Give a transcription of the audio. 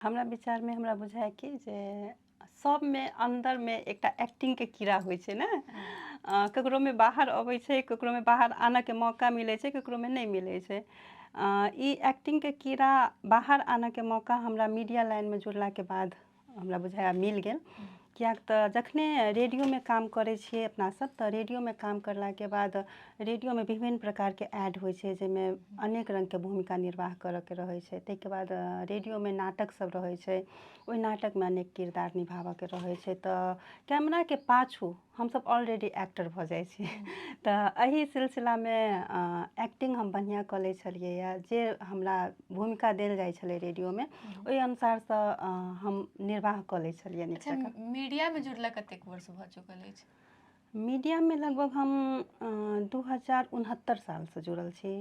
हमरा विचार में हमरा बुझाय कि जे सब में अंदर में एकटा एक्टिंग के कीड़ा होय छै ने। ककरो में बाहर अबै छै, ककरो में बाहर आने के मौका मिलै छै, ककरो में नहीं मिलै छै। ई एक्टिंग के कीड़ा बाहर आने के मौका हमरा मीडिया लाइन में जुड़ला के बाद हमरा बुझाय मिल गेल। कियाक त जखने रेडियो में काम करै छियै अपना सब त रेडियो में काम करला के बाद रेडियो में विभिन्न प्रकार के ऐड होय छै, जेमे अनेक रंग के भूमिका निर्वाह करऽ के रहै छै। तै के बाद रेडियो में नाटक सब रहै छै, ओइ नाटक में अनेक किरदार निभाबऽ के रहै छै। त कैमरा के पाछू हम सब ऑलरेडी एक्टर भ जाय छियै। त एही सिलसिला में एक्टिंग हम बढ़िया क लै छलियै ये। जे हमरा भूमिका देल जाय छलै रेडियो में, ओइ अनुसार सँ हम निर्वाह क लै छलियै नीक अच्छा, जकाँ। मीडिया में जुड़ला कतेक वर्ष भ चुकल अछि? मीडिया में लगभग हम 2069 साल से जुड़ल छी।